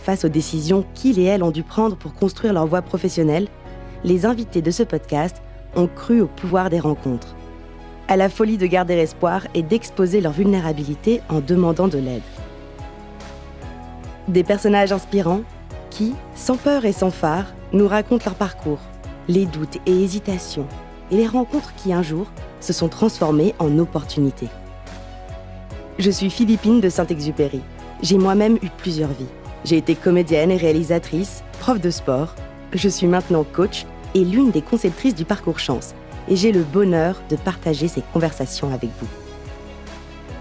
face aux décisions qu'ils et elles ont dû prendre pour construire leur voie professionnelle, les invités de ce podcast ont cru au pouvoir des rencontres, à la folie de garder espoir et d'exposer leur vulnérabilité en demandant de l'aide. Des personnages inspirants qui, sans peur et sans phare, nous racontent leur parcours, les doutes et hésitations, et les rencontres qui, un jour, se sont transformées en opportunités. Je suis Philippine de Saint-Exupéry. J'ai moi-même eu plusieurs vies. J'ai été comédienne et réalisatrice, prof de sport. Je suis maintenant coach et l'une des conceptrices du parcours Chance. Et j'ai le bonheur de partager ces conversations avec vous.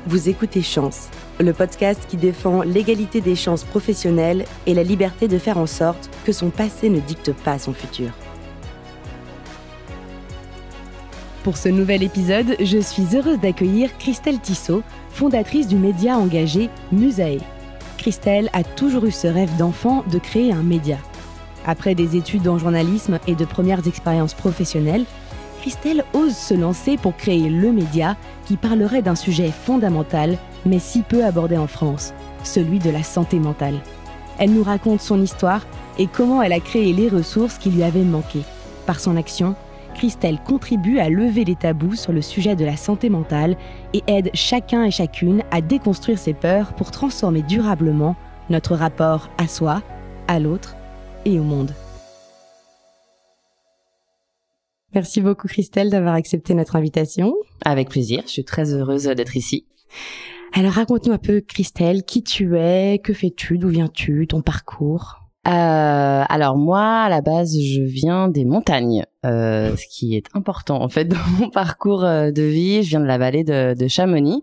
Vous écoutez Chance, le podcast qui défend l'égalité des chances professionnelles et la liberté de faire en sorte que son passé ne dicte pas son futur. Pour ce nouvel épisode, je suis heureuse d'accueillir Christelle Tissot, fondatrice du média engagé Musae. Christelle a toujours eu ce rêve d'enfant de créer un média. Après des études en journalisme et de premières expériences professionnelles, Christelle ose se lancer pour créer le média qui parlerait d'un sujet fondamental, mais si peu abordé en France, celui de la santé mentale. Elle nous raconte son histoire et comment elle a créé les ressources qui lui avaient manqué. Par son action, Christelle contribue à lever les tabous sur le sujet de la santé mentale et aide chacun et chacune à déconstruire ses peurs pour transformer durablement notre rapport à soi, à l'autre et au monde. Merci beaucoup Christelle d'avoir accepté notre invitation. Avec plaisir, je suis très heureuse d'être ici. Alors raconte-nous un peu Christelle, qui tu es, que fais-tu, d'où viens-tu, ton parcours ? Alors moi, à la base, je viens des montagnes, ce qui est important en fait dans mon parcours de vie. Je viens de la vallée de Chamonix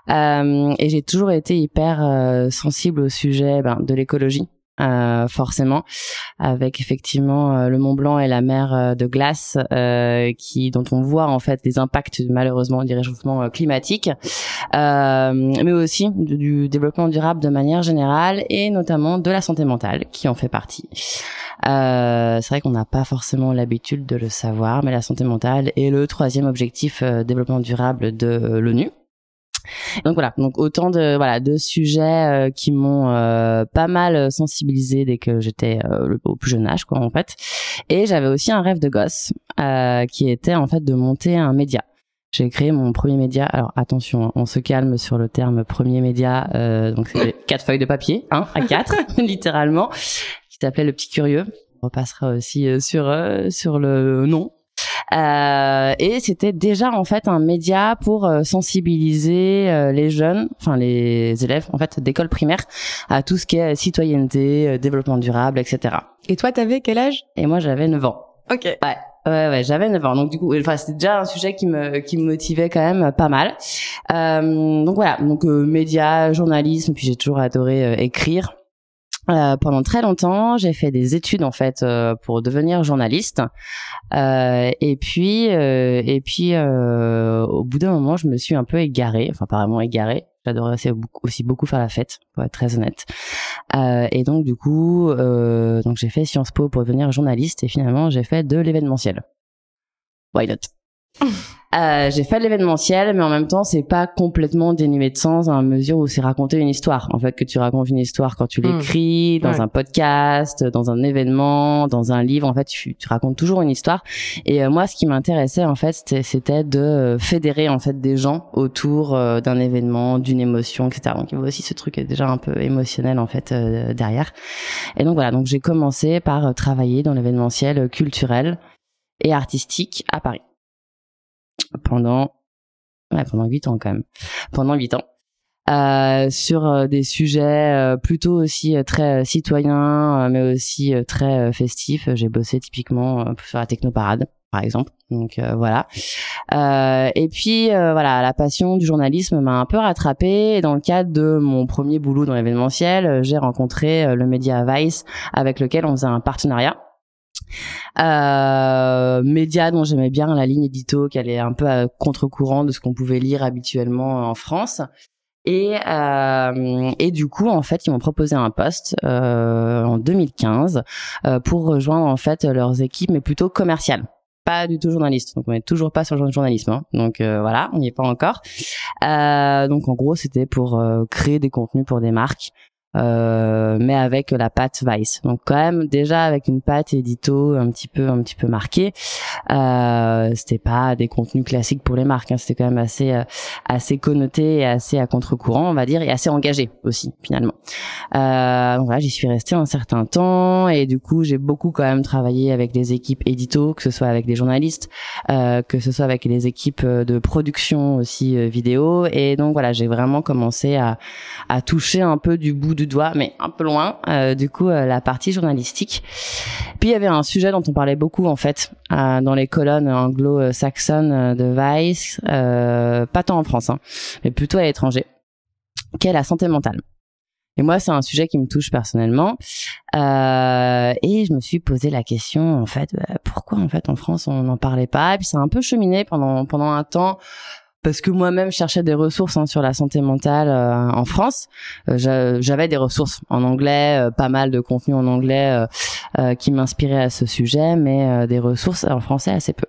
et j'ai toujours été hyper sensible au sujet de l'écologie. Forcément, avec effectivement le Mont Blanc et la mer de glace dont on voit en fait les impacts malheureusement du réchauffement climatique, mais aussi du développement durable de manière générale et notamment de la santé mentale qui en fait partie. C'est vrai qu'on n'a pas forcément l'habitude de le savoir, mais la santé mentale est le 3e objectif développement durable de l'ONU. Donc voilà, donc autant de sujets qui m'ont pas mal sensibilisée dès que j'étais au plus jeune âge en fait. Et j'avais aussi un rêve de gosse qui était en fait de monter un média. J'ai créé mon premier média. Alors attention, on se calme sur le terme premier média. Donc c'est 4 feuilles de papier, à 4 littéralement, qui s'appelait Le Petit Curieux. On repassera aussi sur le nom. Et c'était déjà en fait un média pour sensibiliser les jeunes, enfin les élèves en fait d'école primaire à tout ce qui est citoyenneté, développement durable, etc. Et toi, t'avais quel âge ? Et moi, j'avais 9 ans. Ok. Ouais, j'avais 9 ans. Donc du coup, c'était déjà un sujet qui me motivait quand même pas mal. Donc voilà, média, journalisme, puis j'ai toujours adoré écrire. Pendant très longtemps, j'ai fait des études en fait pour devenir journaliste. Et puis au bout d'un moment, je me suis un peu égarée, enfin pas vraiment égarée. J'adorais aussi beaucoup faire la fête, pour être très honnête. Et donc du coup, j'ai fait Sciences Po pour devenir journaliste et finalement j'ai fait de l'événementiel. Why not? J'ai fait de l'événementiel, mais en même temps, c'est pas complètement dénué de sens dans la mesure où c'est raconter une histoire. En fait, que tu racontes une histoire quand tu l'écris, dans un podcast, dans un événement, dans un livre. En fait, tu racontes toujours une histoire. Et moi, ce qui m'intéressait, en fait, c'était de fédérer, en fait, des gens autour d'un événement, d'une émotion, etc. Donc, il y avait aussi ce truc déjà un peu émotionnel, en fait, derrière. Et donc, voilà. Donc, j'ai commencé par travailler dans l'événementiel culturel et artistique à Paris. Pendant 8 ans quand même. Pendant 8 ans. Sur des sujets plutôt aussi très citoyens, mais aussi très festifs. J'ai bossé typiquement sur la technoparade, par exemple. Donc voilà. Et puis la passion du journalisme m'a un peu rattrapée. Et dans le cadre de mon premier boulot dans l'événementiel, j'ai rencontré le média Vice, avec lequel on faisait un partenariat. Média dont j'aimais bien la ligne édito, qui allait un peu à contre-courant de ce qu'on pouvait lire habituellement en France. Et du coup, en fait, ils m'ont proposé un poste en 2015 pour rejoindre en fait leurs équipes, mais plutôt commerciales. Pas du tout journaliste, donc on n'est toujours pas sur le journalisme, hein. Donc voilà, on n'y est pas encore. Donc en gros, c'était pour créer des contenus pour des marques mais avec la patte Vice. Donc quand même déjà avec une patte édito un petit peu marquée. C'était pas des contenus classiques pour les marques, hein. C'était quand même assez connoté et assez à contre-courant, on va dire, et assez engagé aussi finalement. Donc voilà, j'y suis restée un certain temps et du coup j'ai beaucoup quand même travaillé avec les équipes édito, que ce soit avec les journalistes, que ce soit avec les équipes de production aussi vidéo, et donc voilà, j'ai vraiment commencé à toucher un peu du bout du doigt, mais un peu loin, du coup la partie journalistique. Puis il y avait un sujet dont on parlait beaucoup en fait dans les colonnes anglo-saxonnes de Vice, pas tant en France, hein, mais plutôt à l'étranger, qu'est la santé mentale. Et moi, c'est un sujet qui me touche personnellement, et je me suis posé la question en fait, pourquoi en fait en France on n'en parlait pas. Et puis ça a un peu cheminé pendant un temps. Parce que moi-même je cherchais des ressources sur la santé mentale en France. J'avais des ressources en anglais, pas mal de contenu en anglais qui m'inspiraient à ce sujet, mais des ressources en français assez peu.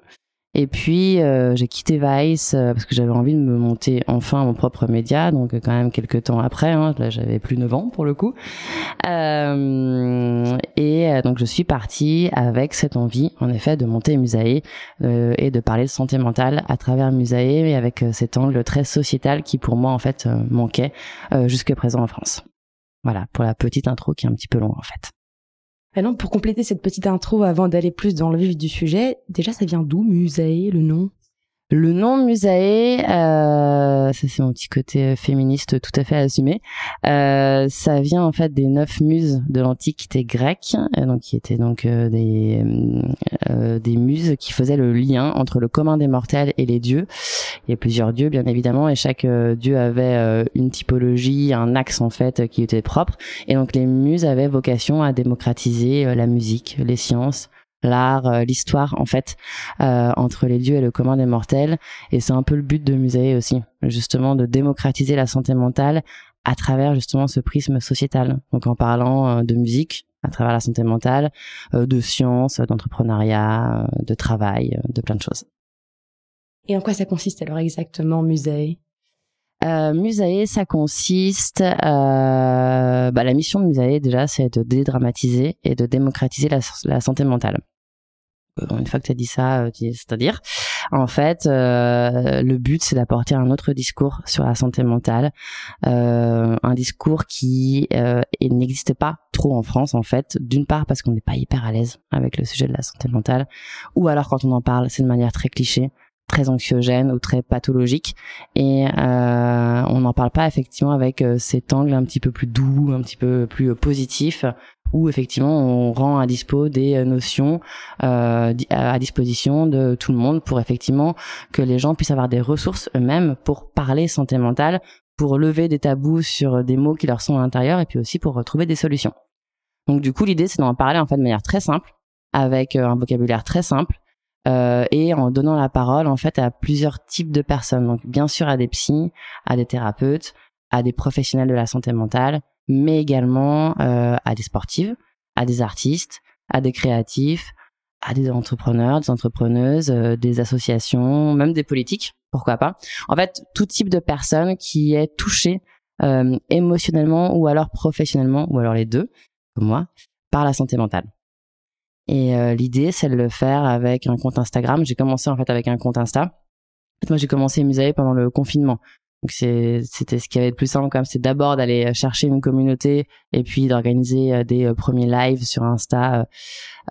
Et puis j'ai quitté Vice parce que j'avais envie de me monter enfin mon propre média, donc quand même quelques temps après, hein, là j'avais plus 9 ans pour le coup, donc je suis partie avec cette envie en effet de monter Musae et de parler de santé mentale à travers Musae, mais avec cet angle très sociétal qui pour moi en fait manquait jusque présent en France. Voilà pour la petite intro qui est un petit peu longue en fait. Alors, pour compléter cette petite intro, avant d'aller plus dans le vif du sujet, déjà, ça vient d'où, Musae, le nom? Le nom Musae, ça c'est mon petit côté féministe tout à fait assumé. Ça vient en fait des 9 muses de l'Antiquité grecque, donc qui étaient donc des muses qui faisaient le lien entre le commun des mortels et les dieux. Il y a plusieurs dieux bien évidemment, et chaque dieu avait une typologie, un axe en fait qui était propre. Et donc les muses avaient vocation à démocratiser la musique, les sciences, l'art, l'histoire en fait, entre les dieux et le commun des mortels. Et c'est un peu le but de Musae aussi, justement de démocratiser la santé mentale à travers justement ce prisme sociétal. Donc en parlant de musique à travers la santé mentale, de science, d'entrepreneuriat, de travail, de plein de choses. Et en quoi ça consiste alors exactement, Musae? Musae, ça consiste, la mission de Musae déjà, c'est de dédramatiser et de démocratiser la santé mentale. Une fois que tu as dit ça, c'est-à-dire, en fait, le but c'est d'apporter un autre discours sur la santé mentale, un discours qui n'existe pas trop en France en fait. D'une part parce qu'on n'est pas hyper à l'aise avec le sujet de la santé mentale, ou alors quand on en parle, c'est de manière très cliché, très anxiogène ou très pathologique, et on n'en parle pas effectivement avec cet angle un petit peu plus doux, un petit peu plus positif, où effectivement on rend à dispo des notions à disposition de tout le monde pour effectivement que les gens puissent avoir des ressources eux-mêmes pour parler santé mentale, pour lever des tabous sur des mots qui leur sont à l'intérieur, et puis aussi pour retrouver des solutions. Donc du coup l'idée c'est d'en parler en fait de manière très simple, avec un vocabulaire très simple, et en donnant la parole en fait à plusieurs types de personnes. Donc bien sûr à des psys, à des thérapeutes, à des professionnels de la santé mentale, mais également à des sportives, à des artistes, à des créatifs, à des entrepreneurs, des entrepreneuses, des associations, même des politiques, pourquoi pas. En fait, tout type de personne qui est touchée émotionnellement ou alors professionnellement, ou alors les deux, comme moi, par la santé mentale. Et l'idée, c'est de le faire avec un compte Instagram. J'ai commencé en fait avec un compte Insta. En fait, moi, j'ai commencé Musae pendant le confinement. Donc c'était ce qui avait de plus simple quand même, c'est d'abord d'aller chercher une communauté et puis d'organiser des premiers lives sur Insta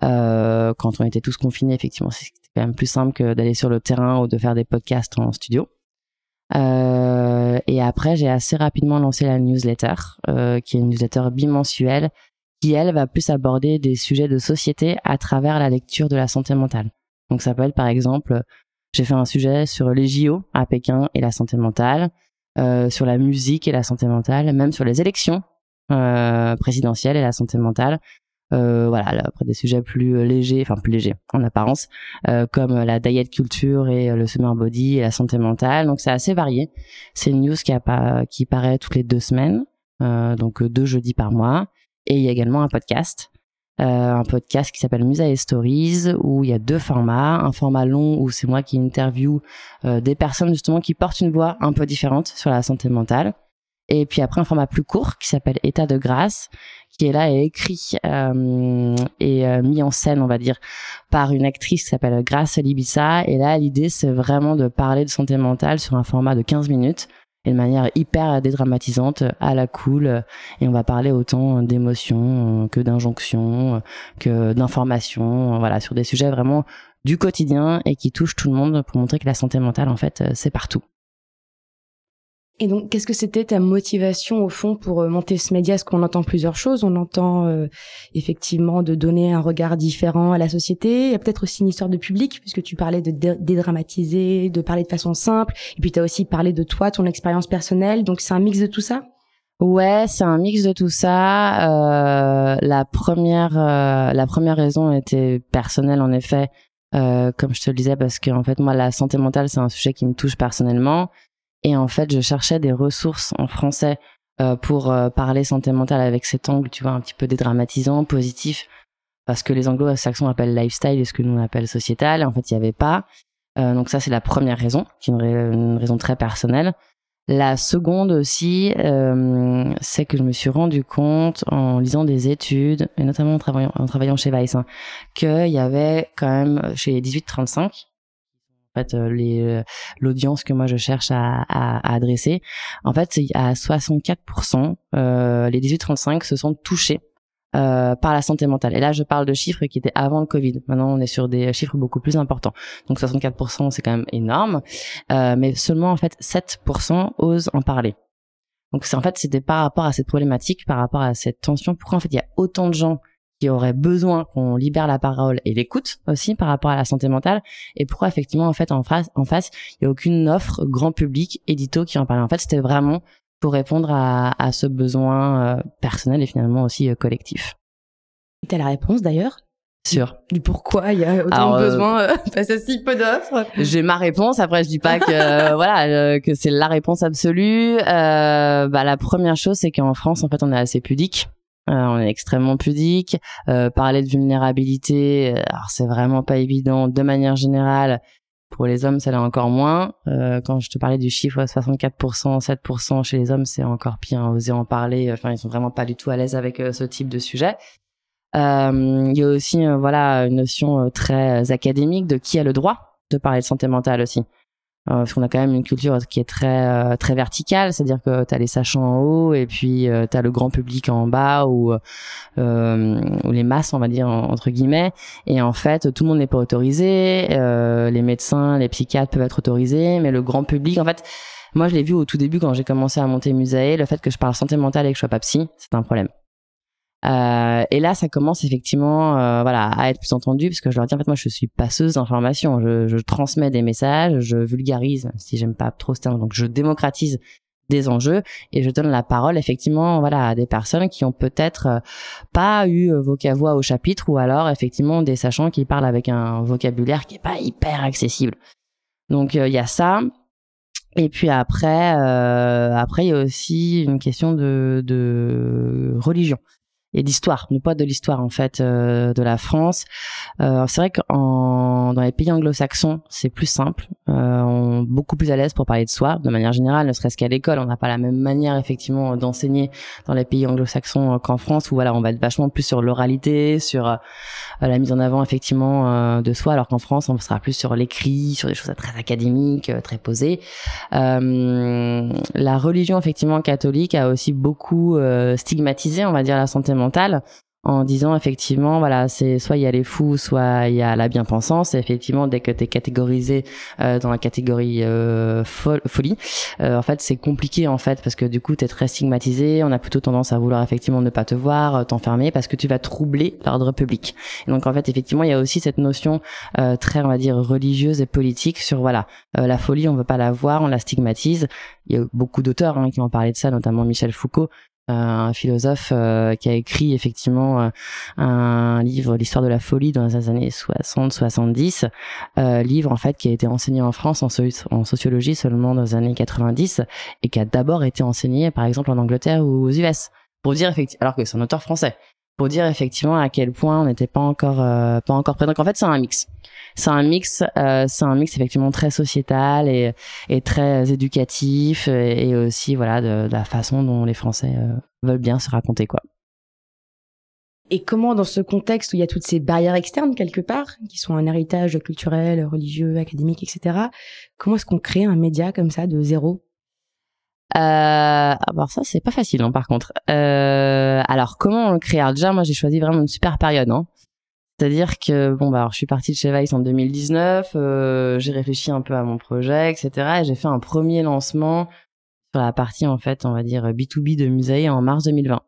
quand on était tous confinés. Effectivement, c'était quand même plus simple que d'aller sur le terrain ou de faire des podcasts en studio. Et après, j'ai assez rapidement lancé la newsletter, qui est une newsletter bimensuelle qui, elle, va plus aborder des sujets de société à travers la lecture de la santé mentale. Donc ça peut être par exemple, j'ai fait un sujet sur les JO à Pékin et la santé mentale, sur la musique et la santé mentale, même sur les élections présidentielles et la santé mentale. Voilà, là, après des sujets plus légers en apparence, comme la diet culture et le summer body et la santé mentale. Donc c'est assez varié. C'est une news qui paraît toutes les 2 semaines, donc 2 jeudis par mois. Et il y a également un podcast qui s'appelle Musae Stories, où il y a 2 formats. Un format long où c'est moi qui interview des personnes justement qui portent une voix un peu différente sur la santé mentale, Et puis après un format plus court qui s'appelle État de grâce, qui est là et écrit et mis en scène, on va dire, par une actrice qui s'appelle Grace Libissa. Et là, l'idée, c'est vraiment de parler de santé mentale sur un format de 15 minutes et de manière hyper dédramatisante, à la cool. Et on va parler autant d'émotions que d'injonctions, que d'informations, voilà, sur des sujets vraiment du quotidien et qui touchent tout le monde pour montrer que la santé mentale, en fait, c'est partout. Et donc, qu'est-ce que c'était ta motivation au fond pour monter ce média? Parce qu'on entend plusieurs choses. On entend effectivement de donner un regard différent à la société. Il y a peut-être aussi une histoire de public, puisque tu parlais de dédramatiser, de parler de façon simple. Et puis, tu as aussi parlé de toi, ton expérience personnelle. Donc, c'est un mix de tout ça? Ouais, c'est un mix de tout ça. La première raison était personnelle, en effet, comme je te le disais, parce que en fait, moi, la santé mentale, c'est un sujet qui me touche personnellement. Et en fait, je cherchais des ressources en français pour parler santé mentale avec cet angle, tu vois, un petit peu dédramatisant, positif, parce que les anglo-saxons appellent lifestyle et ce que nous on appelle sociétal. Et en fait, il y avait pas. Donc ça, c'est la première raison, qui est une raison très personnelle. La seconde aussi, c'est que je me suis rendu compte en lisant des études, et notamment en travaillant chez Weiss, qu'il y avait quand même chez les 18-35, en fait, l'audience que moi je cherche à adresser, en fait, à 64%, les 18-35 se sont touchés par la santé mentale. Et là, je parle de chiffres qui étaient avant le Covid. Maintenant, on est sur des chiffres beaucoup plus importants. Donc 64%, c'est quand même énorme, mais seulement en fait 7% osent en parler. Donc c'était par rapport à cette problématique, par rapport à cette tension. Pourquoi en fait il y a autant de gens qui auraient besoin qu'on libère la parole et l'écoute aussi par rapport à la santé mentale, et pourquoi effectivement en fait en face il y a aucune offre grand public édito qui en parle. En fait, c'était vraiment pour répondre à ce besoin personnel et finalement aussi collectif. T'as la réponse d'ailleurs? Sûr. Du pourquoi il y a autant de besoins face à si peu d'offres? J'ai ma réponse. Après, je dis pas que que c'est la réponse absolue. La première chose, c'est qu'en France, en fait, on est assez pudique. On est extrêmement pudique. Parler de vulnérabilité, alors c'est vraiment pas évident de manière générale. Pour les hommes, ça l'est encore moins. Quand je te parlais du chiffre 64%, 7% chez les hommes, c'est encore pire. Oser en parler. Enfin, ils sont vraiment pas du tout à l'aise avec ce type de sujet. Il y a aussi une notion très académique de qui a le droit de parler de santé mentale aussi. Parce qu'on a quand même une culture qui est très très verticale, c'est-à-dire que t'as les sachants en haut et puis t'as le grand public en bas ou les masses, on va dire entre guillemets. Et en fait, tout le monde n'est pas autorisé. Les médecins, les psychiatres peuvent être autorisés, mais le grand public, en fait, moi je l'ai vu au tout début quand j'ai commencé à monter Musae, le fait que je parle santé mentale et que je sois pas psy, c'est un problème. Et là, ça commence effectivement, à être plus entendu, parce que je leur dis en fait, moi, je suis passeuse d'informations. Je transmets des messages, je vulgarise, si j'aime pas trop ce terme, donc je démocratise des enjeux et je donne la parole effectivement, à des personnes qui ont peut-être pas eu voix au chapitre, ou alors effectivement des sachants qui parlent avec un vocabulaire qui est pas hyper accessible. Donc il y a ça. Et puis après, il y a aussi une question de religion et d'histoire, non pas de l'histoire en fait de la France. C'est vrai que dans les pays anglo-saxons, c'est plus simple, on est beaucoup plus à l'aise pour parler de soi, de manière générale, ne serait-ce qu'à l'école, on n'a pas la même manière effectivement d'enseigner dans les pays anglo-saxons qu'en France, où on va être vachement plus sur l'oralité, sur la mise en avant effectivement de soi, alors qu'en France, on sera plus sur l'écrit, sur des choses très académiques, très posées. La religion effectivement catholique a aussi beaucoup stigmatisé, on va dire, la santé mentale, en disant effectivement c'est soit il y a les fous, soit il y a la bien-pensance. Et effectivement, dès que t'es catégorisé dans la catégorie folie, en fait c'est compliqué en fait, parce que du coup t'es très stigmatisé. On a plutôt tendance à vouloir effectivement ne pas te voir, t'enfermer, parce que tu vas troubler l'ordre public. Et donc en fait effectivement il y a aussi cette notion très, on va dire, religieuse et politique sur la folie, on veut pas la voir, on la stigmatise. Il y a beaucoup d'auteurs qui ont parlé de ça, notamment Michel Foucault, un philosophe qui a écrit effectivement un livre, l'histoire de la folie, dans les années 60-70, livre en fait qui a été enseigné en France en sociologie seulement dans les années 90, et qui a d'abord été enseigné par exemple en Angleterre ou aux US, pour dire effectivement, alors que c'est un auteur français, pour dire effectivement à quel point on n'était pas encore prêt. Donc en fait, c'est un mix. C'est un mix effectivement très sociétal et très éducatif et aussi voilà de la façon dont les Français veulent bien se raconter quoi. Et comment, dans ce contexte où il y a toutes ces barrières externes quelque part, qui sont un héritage culturel, religieux, académique, etc., comment est-ce qu'on crée un média comme ça de zéro? Alors ça c'est pas facile par contre. Alors comment on le crée? Alors déjà moi j'ai choisi vraiment une super période. C'est-à-dire que alors je suis partie de chez Vice en 2019, j'ai réfléchi un peu à mon projet, etc. Et j'ai fait un premier lancement sur la partie en fait on va dire B2B de Musae en mars 2020.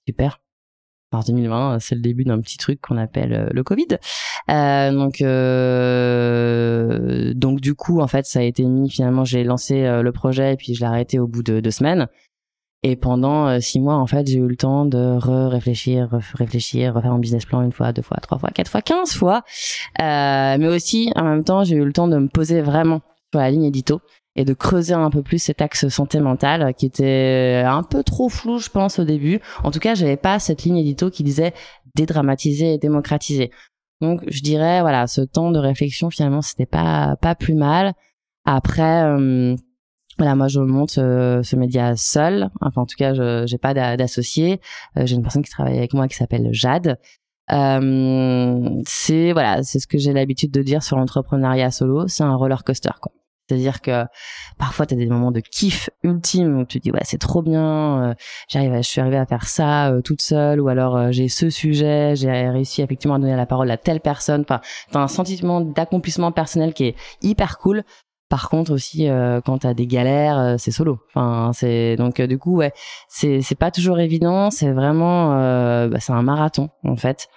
Super. Mars 2020, c'est le début d'un petit truc qu'on appelle le Covid. Donc du coup, en fait, ça a été mis. Finalement, j'ai lancé le projet et puis je l'ai arrêté au bout de 2 semaines. Et pendant 6 mois, en fait, j'ai eu le temps de réfléchir, refaire un business plan 1 fois, 2 fois, 3 fois, 4 fois, 15 fois. Mais aussi, en même temps, j'ai eu le temps de me poser vraiment sur la ligne édito et de creuser un peu plus cet axe santé mentale qui était un peu trop flou, je pense, au début. En tout cas, j'avais pas cette ligne édito qui disait dédramatiser et démocratiser. Donc, je dirais, voilà, ce temps de réflexion, finalement, c'était pas plus mal. Après, voilà, moi, je monte ce média seul. Enfin, en tout cas, j'ai pas d'associé. J'ai une personne qui travaille avec moi qui s'appelle Jade. C'est ce que j'ai l'habitude de dire sur l'entrepreneuriat solo. C'est un roller coaster, quoi. C'est-à-dire que parfois t'as des moments de kiff ultime où tu te dis ouais c'est trop bien, je suis arrivée à faire ça toute seule, ou alors j'ai ce sujet, j'ai réussi effectivement à donner la parole à telle personne. Enfin, t'as un sentiment d'accomplissement personnel qui est hyper cool. Par contre aussi quand t'as des galères, c'est solo. Enfin c'est donc du coup ouais c'est pas toujours évident. C'est vraiment c'est un marathon en fait.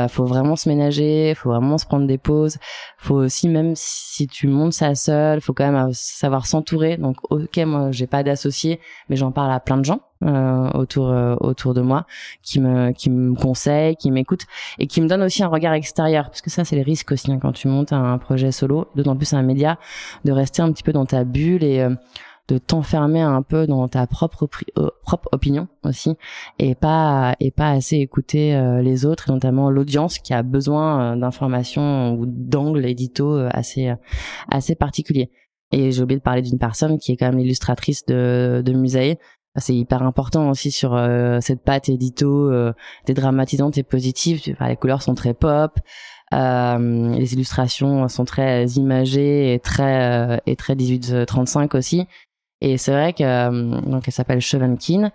Faut vraiment se ménager, faut vraiment se prendre des pauses. Faut aussi, même si tu montes ça seul, faut quand même savoir s'entourer. Donc, ok, moi, j'ai pas d'associé, mais j'en parle à plein de gens autour de moi qui me conseillent, qui m'écoutent et qui me donnent aussi un regard extérieur. Parce que ça, c'est les risques aussi quand tu montes un projet solo, d'autant plus un média, de rester un petit peu dans ta bulle et de t'enfermer un peu dans ta propre opinion aussi et pas assez écouter les autres et notamment l'audience qui a besoin d'informations ou d'angles édito assez particuliers. Et j'ai oublié de parler d'une personne qui est quand même l'illustratrice de Musae. C'est hyper important aussi sur cette patte édito dédramatisante et positive. Enfin, les couleurs sont très pop. Les illustrations sont très imagées et très 18-35 aussi. Et c'est vrai que donc elle s'appelle Chevenkin,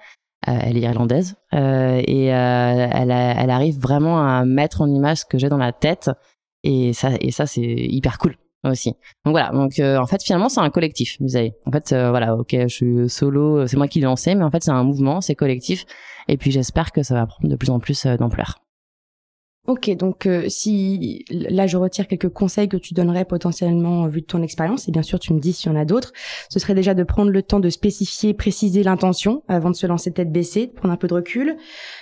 elle est irlandaise et elle arrive vraiment à mettre en image ce que j'ai dans la tête et ça c'est hyper cool aussi. Donc voilà, donc en fait finalement c'est un collectif, Musae. En fait voilà, OK, je suis solo, c'est moi qui l'ai lancé, mais en fait c'est un mouvement, c'est collectif et puis j'espère que ça va prendre de plus en plus d'ampleur. Ok, donc si là je retire quelques conseils que tu donnerais potentiellement vu de ton expérience, et bien sûr tu me dis s'il y en a d'autres, ce serait déjà de prendre le temps de spécifier, préciser l'intention avant de se lancer tête baissée, de prendre un peu de recul.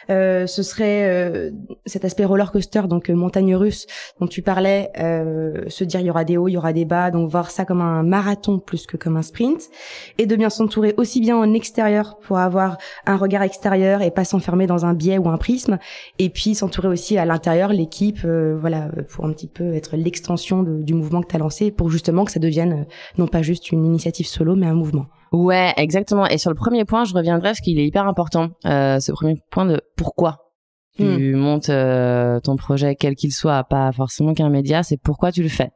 Ce serait cet aspect roller coaster, donc montagne russe dont tu parlais, se dire il y aura des hauts, il y aura des bas, donc voir ça comme un marathon plus que comme un sprint, et de bien s'entourer aussi bien en extérieur pour avoir un regard extérieur et pas s'enfermer dans un biais ou un prisme, et puis s'entourer aussi à l'intérieur, l'équipe, pour un petit peu être l'extension du mouvement que tu as lancé, pour justement que ça devienne non pas juste une initiative solo, mais un mouvement. Ouais, exactement. Et sur le premier point, je reviendrai parce qu'il est hyper important. Ce premier point de pourquoi tu montes ton projet, quel qu'il soit, pas forcément qu'un média, c'est pourquoi tu le fais.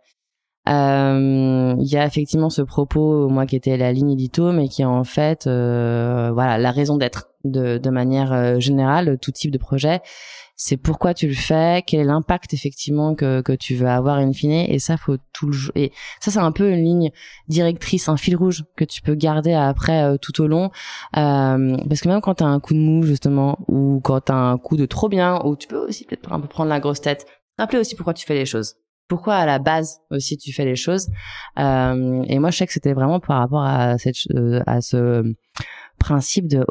Il y a effectivement ce propos, moi qui était la ligne édito, mais qui est en fait la raison d'être de manière générale, tout type de projet. C'est pourquoi tu le fais, quel est l'impact effectivement que tu veux avoir in fine, et ça faut tout le et ça c'est un peu une ligne directrice, un fil rouge que tu peux garder après tout au long, parce que même quand t'as un coup de mou justement, ou quand t'as un coup de trop bien, ou tu peux aussi peut-être un peu prendre la grosse tête, rappeler aussi pourquoi tu fais les choses. Pourquoi à la base aussi tu fais les choses, et moi je sais que c'était vraiment par rapport à ce principe de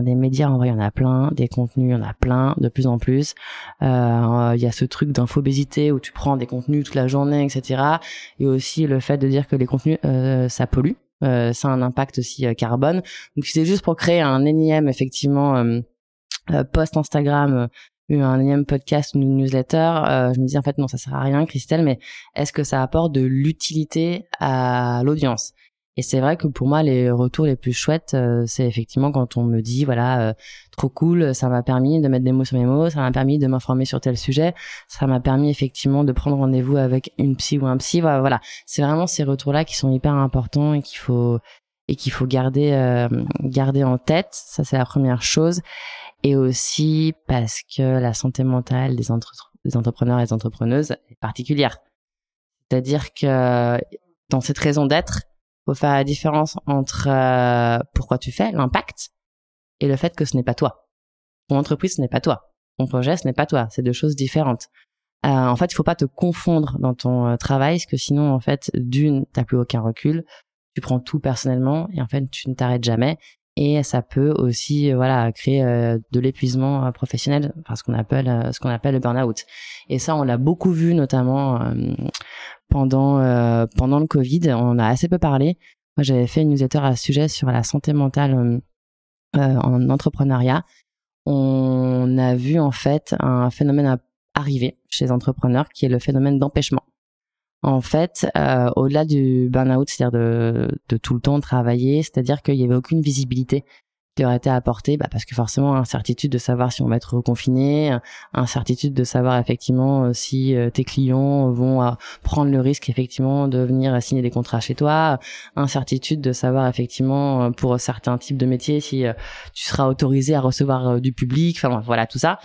des médias en vrai il y en a plein, des contenus il y en a plein de plus en plus, il y a ce truc d'infobésité où tu prends des contenus toute la journée, etc. Et aussi le fait de dire que les contenus ça pollue, ça a un impact aussi carbone. Donc c'est juste pour créer un énième effectivement post Instagram, un énième podcast ou une newsletter, je me dis en fait non, ça sert à rien, Christelle, mais est-ce que ça apporte de l'utilité à l'audience? Et c'est vrai que pour moi, les retours les plus chouettes, c'est effectivement quand on me dit, voilà, trop cool, ça m'a permis de mettre des mots sur mes mots, ça m'a permis de m'informer sur tel sujet, ça m'a permis effectivement de prendre rendez-vous avec une psy ou un psy. Voilà, c'est vraiment ces retours-là qui sont hyper importants et qu'il faut garder en tête. Ça, c'est la première chose. Et aussi parce que la santé mentale des entrepreneurs et des entrepreneuses est particulière. C'est-à-dire que dans cette raison d'être, faut faire la différence entre pourquoi tu fais, l'impact, et le fait que ce n'est pas toi. Ton entreprise, ce n'est pas toi. Ton projet, ce n'est pas toi. C'est deux choses différentes. En fait, il faut pas te confondre dans ton travail, parce que sinon, en fait, t'as plus aucun recul. Tu prends tout personnellement et en fait, tu ne t'arrêtes jamais. Et ça peut aussi, créer de l'épuisement professionnel, enfin ce qu'on appelle le burn-out. Et ça, on l'a beaucoup vu, notamment pendant le Covid. On en a assez peu parlé. Moi, j'avais fait une newsletter à ce sujet sur la santé mentale en entrepreneuriat. On a vu en fait un phénomène arriver chez les entrepreneurs qui est le phénomène d'empêchement. En fait, au-delà du burn-out, c'est-à-dire de tout le temps travailler, c'est-à-dire qu'il y avait aucune visibilité qui leur été apportée, parce que forcément, incertitude de savoir si on va être reconfiné, incertitude de savoir effectivement si tes clients vont prendre le risque effectivement de venir signer des contrats chez toi, incertitude de savoir effectivement pour certains types de métiers si tu seras autorisé à recevoir du public, enfin voilà tout ça.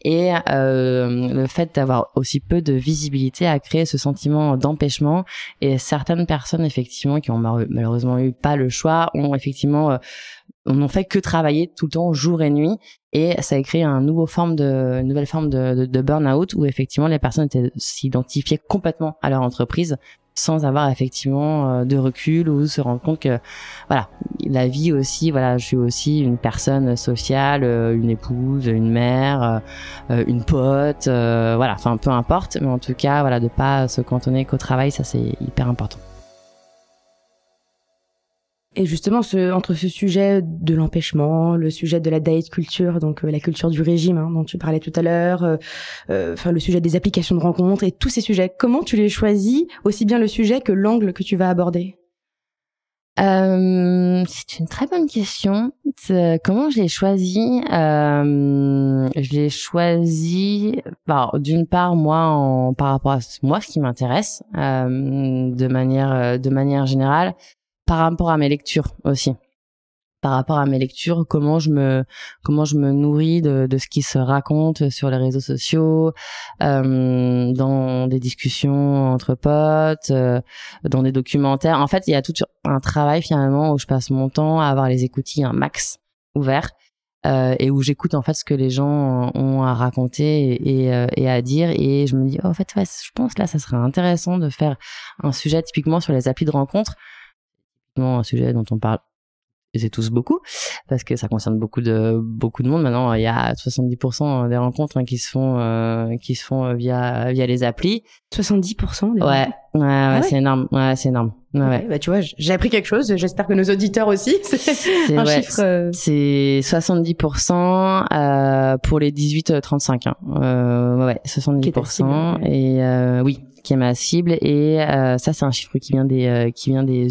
Et le fait d'avoir aussi peu de visibilité a créé ce sentiment d'empêchement, et certaines personnes effectivement qui ont malheureusement eu pas le choix ont effectivement n'ont fait que travailler tout le temps jour et nuit, et ça a créé une nouvelle forme de burn-out où effectivement les personnes s'identifiaient complètement à leur entreprise sans avoir effectivement de recul ou se rendre compte que voilà, la vie aussi, je suis aussi une personne sociale, une épouse, une mère, une pote, enfin peu importe, mais en tout cas de pas se cantonner qu'au travail, ça c'est hyper important. Et justement, entre ce sujet de l'empêchement, le sujet de la diet culture, donc la culture du régime dont tu parlais tout à l'heure, le sujet des applications de rencontres et tous ces sujets, comment tu les choisis, aussi bien le sujet que l'angle que tu vas aborder? C'est une très bonne question. Comment je l'ai choisi? Je l'ai choisi, d'une part par rapport à moi, ce qui m'intéresse, de manière générale. Par rapport à mes lectures aussi. Par rapport à mes lectures, comment je me nourris de ce qui se raconte sur les réseaux sociaux, dans des discussions entre potes, dans des documentaires. En fait, il y a tout un travail finalement où je passe mon temps à avoir les écoutilles un max ouverts, et où j'écoute en fait ce que les gens ont à raconter et à dire, et je me dis en fait je pense là ça serait intéressant de faire un sujet typiquement sur les applis de rencontres. Un sujet dont on parle et tous beaucoup, parce que ça concerne beaucoup de monde. Maintenant, il y a 70% des rencontres qui se font via les applis. 70% des rencontres. Ouais, c'est énorme. Ouais, c'est énorme. Ouais. Tu vois, j'ai appris quelque chose. J'espère que nos auditeurs aussi. C'est un chiffre. C'est 70% pour les 18-35. 70%. Et oui, qui est ma cible, et ça c'est un chiffre qui vient des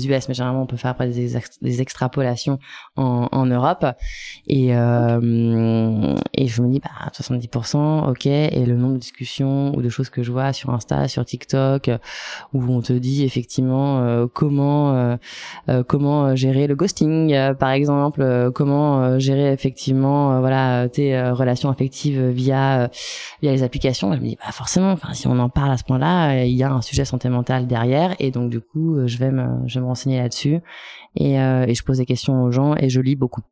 US, mais généralement on peut faire après des extrapolations en Europe, et je me dis 70%, ok, et le nombre de discussions ou de choses que je vois sur Insta, sur TikTok, où on te dit effectivement comment gérer le ghosting, par exemple, comment gérer effectivement tes relations affectives via les applications. Et je me dis forcément, si on en parle à ce point-là, il y a un sujet santé mentale derrière, et donc du coup je vais me renseigner là-dessus, et je pose des questions aux gens, et je lis beaucoup.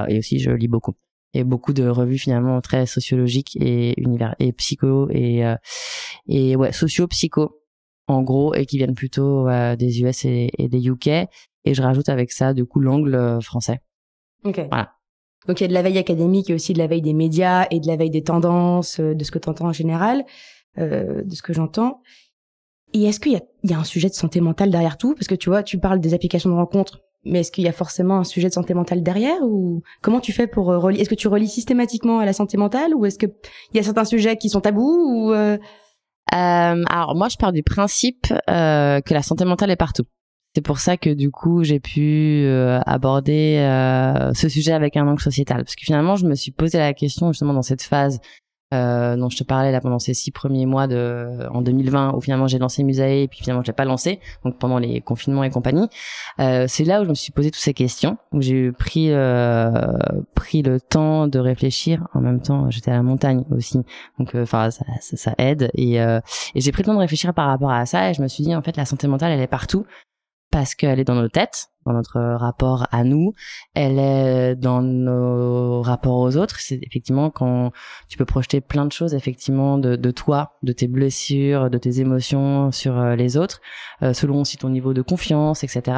Et aussi je lis beaucoup, et beaucoup de revues finalement très sociologiques et psycho et socio-psycho en gros, et qui viennent plutôt des US et des UK, et je rajoute avec ça du coup l'angle français. Ok. Voilà. Donc il y a de la veille académique et aussi de la veille des médias et de la veille des tendances, de ce que tu entends en général, de ce que j'entends. Et est-ce qu'il y a un sujet de santé mentale derrière tout? Parce que tu vois, tu parles des applications de rencontres, Mais est-ce qu'il y a forcément un sujet de santé mentale derrière, ou comment tu fais pour relier? Est-ce que tu relis systématiquement à la santé mentale, ou est-ce que il y a certains sujets qui sont tabous, ou Alors moi, je pars du principe que la santé mentale est partout. C'est pour ça que du coup, j'ai pu aborder ce sujet avec un angle sociétal, parce que finalement, je me suis posé la question justement dans cette phase dont je te parlais là pendant ces 6 premiers mois en 2020, où finalement j'ai lancé Musae et puis finalement je l'ai pas lancé, donc pendant les confinements et compagnie. C'est là où je me suis posé toutes ces questions, où j'ai pris le temps de réfléchir. En même temps, j'étais à la montagne aussi, donc ça aide, et j'ai pris le temps de réfléchir par rapport à ça, et je me suis dit en fait la santé mentale elle est partout, parce qu'elle est dans nos têtes, dans notre rapport à nous, elle est dans nos rapports aux autres. C'est effectivement quand tu peux projeter plein de choses effectivement de toi, de tes blessures, de tes émotions sur les autres, selon aussi ton niveau de confiance, etc.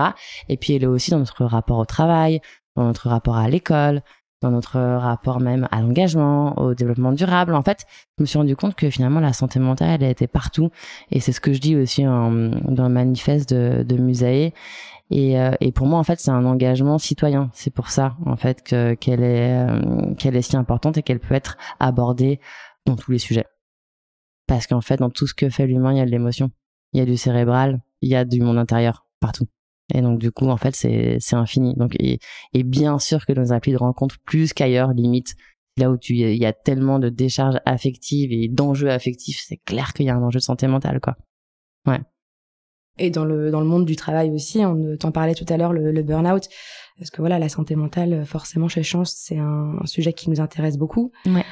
Et puis elle est aussi dans notre rapport au travail, dans notre rapport à l'école, dans notre rapport même à l'engagement, au développement durable. En fait, je me suis rendu compte que finalement la santé mentale, elle était partout, et c'est ce que je dis aussi dans le manifeste de Musae. Et pour moi, en fait, c'est un engagement citoyen. C'est pour ça, en fait, qu'elle est si importante et qu'elle peut être abordée dans tous les sujets. Parce qu'en fait, dans tout ce que fait l'humain, il y a de l'émotion, il y a du cérébral, il y a du monde intérieur partout. Et donc du coup, en fait, c'est infini. Donc et bien sûr que dans les applis de rencontre, plus qu'ailleurs, limite, là où il y a tellement de décharges affectives et d'enjeux affectifs, c'est clair qu'il y a un enjeu de santé mentale, quoi. Ouais. Et dans le monde du travail aussi, on t'en parlait tout à l'heure, le burn-out, parce que voilà, la santé mentale, forcément chez Chance, c'est un sujet qui nous intéresse beaucoup. Ouais.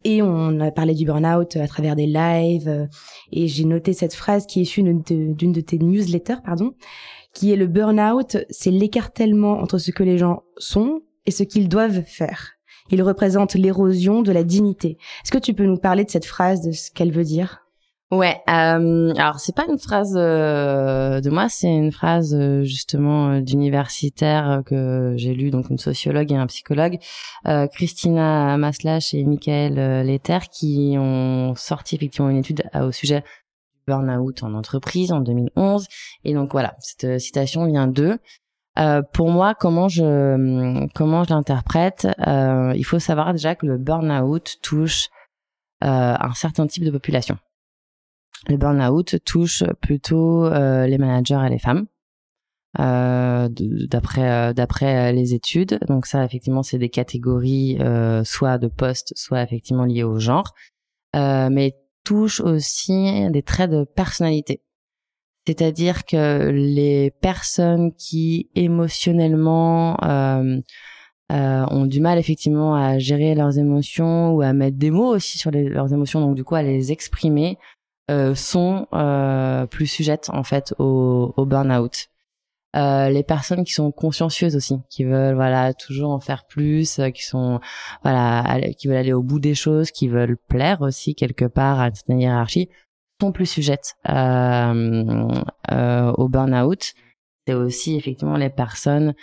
Et on a parlé du burn-out à travers des lives, et j'ai noté cette phrase qui est issue d'une de tes newsletters, qui est: le burn-out, c'est l'écartèlement entre ce que les gens sont et ce qu'ils doivent faire. Il représente l'érosion de la dignité. Est-ce que tu peux nous parler de cette phrase, de ce qu'elle veut dire? Ouais, alors c'est pas une phrase de moi, c'est une phrase justement d'universitaire que j'ai lu, donc une sociologue et un psychologue, Christina Maslach et Michael Letter, qui ont sorti effectivement une étude au sujet du burn-out en entreprise en 2011. Et donc voilà, cette citation vient d'eux. Pour moi, comment je l'interprète, il faut savoir déjà que le burn-out touche un certain type de population. Le burn-out touche plutôt les managers et les femmes, d'après les études. Donc ça, effectivement, c'est des catégories soit de postes, soit effectivement liées au genre, mais touche aussi des traits de personnalité. C'est-à-dire que les personnes qui émotionnellement ont du mal effectivement à gérer leurs émotions, ou à mettre des mots aussi sur leurs émotions, donc du coup à les exprimer, sont plus sujettes en fait au burn-out. Les personnes qui sont consciencieuses aussi, qui veulent toujours en faire plus, qui veulent aller au bout des choses, qui veulent plaire aussi quelque part à une certaine hiérarchie, sont plus sujettes au burn-out. C'est aussi effectivement les personnes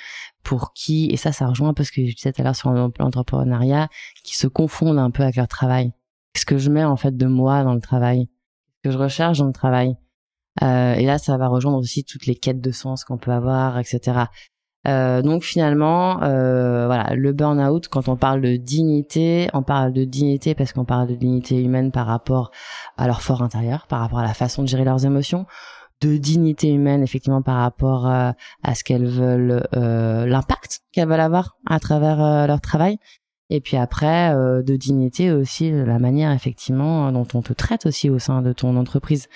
pour qui, et ça rejoint un peu ce que je disais tout à l'heure sur l'entrepreneuriat, qui se confondent un peu avec leur travail. Qu'est-ce que je mets en fait de moi dans le travail? Que je recherche dans le travail, et là ça va rejoindre aussi toutes les quêtes de sens qu'on peut avoir, etc. Donc finalement, le burn-out, quand on parle de dignité, on parle de dignité parce qu'on parle de dignité humaine par rapport à leur fort intérieur, par rapport à la façon de gérer leurs émotions, de dignité humaine effectivement par rapport à ce qu'elles veulent, l'impact qu'elles veulent avoir à travers leur travail. Et puis après, de dignité aussi, la manière effectivement dont on te traite aussi au sein de ton entreprise.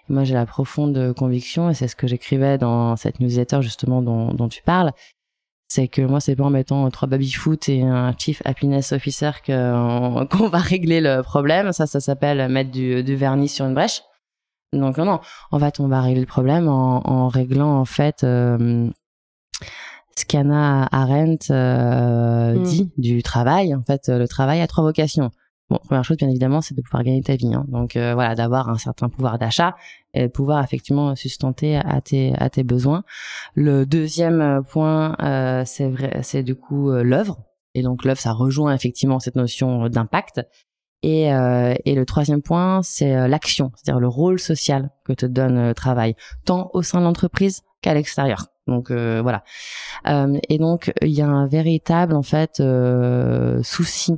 Et moi, j'ai la profonde conviction, et c'est ce que j'écrivais dans cette newsletter justement dont tu parles, c'est que moi, c'est pas en mettant 3 baby-foot et un Chief Happiness Officer qu'on va régler le problème. Ça s'appelle mettre du vernis sur une brèche. Donc non, en fait, on va régler le problème en réglant en fait ce qu'Hannah Arendt dit du travail. En fait, le travail a 3 vocations. Bon, première chose, bien évidemment, c'est de pouvoir gagner ta vie. Donc d'avoir un certain pouvoir d'achat et de pouvoir effectivement sustenter à tes besoins. Le deuxième point, c'est du coup l'œuvre. Et donc l'œuvre, ça rejoint effectivement cette notion d'impact. Et le troisième point, c'est l'action, c'est-à-dire le rôle social que te donne le travail, tant au sein de l'entreprise qu'à l'extérieur. Donc voilà. Et donc il y a un véritable en fait souci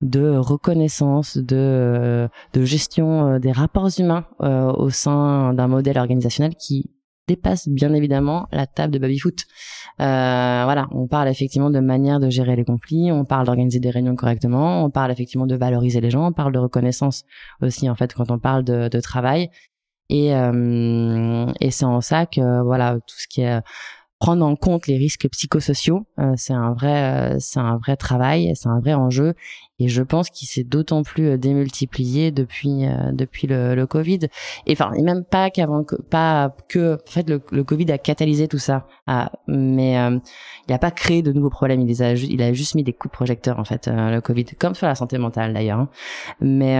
de reconnaissance, de gestion des rapports humains au sein d'un modèle organisationnel qui dépasse bien évidemment la table de baby-foot. Voilà, on parle effectivement de manière de gérer les conflits, on parle d'organiser des réunions correctement, on parle effectivement de valoriser les gens, on parle de reconnaissance aussi en fait quand on parle de travail. Et c'est en ça que voilà, tout ce qui est prendre en compte les risques psychosociaux, c'est un vrai travail, c'est un vrai enjeu, et je pense qu'il s'est d'autant plus démultiplié depuis le Covid. Et enfin, et même pas que en fait le Covid a catalysé tout ça, mais il a pas créé de nouveaux problèmes, il a juste mis des coups de projecteur en fait, le Covid, comme sur la santé mentale d'ailleurs, hein. Mais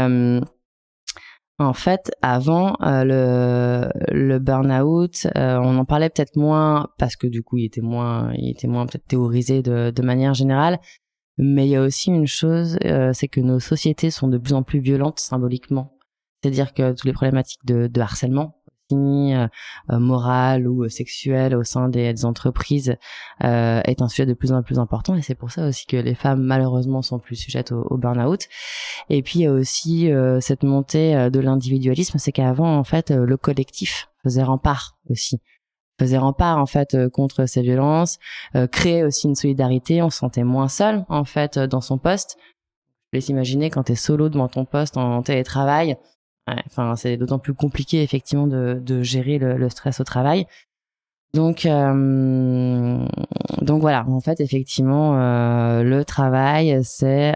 en fait, avant le burn-out, on en parlait peut-être moins parce que du coup, il était moins peut-être théorisé de manière générale. Mais il y a aussi une chose, c'est que nos sociétés sont de plus en plus violentes symboliquement. C'est-à-dire que toutes les problématiques de harcèlement, moral ou sexuel au sein des entreprises est un sujet de plus en plus important, et c'est pour ça aussi que les femmes malheureusement sont plus sujettes au burn-out. Et puis il y a aussi cette montée de l'individualisme, c'est qu'avant en fait le collectif faisait rempart en fait contre ces violences, créait aussi une solidarité, on se sentait moins seul en fait dans son poste. Je laisse imaginer quand t'es solo devant ton poste en télétravail. Ouais, enfin, c'est d'autant plus compliqué effectivement de gérer le stress au travail. Donc voilà, en fait effectivement le travail c'est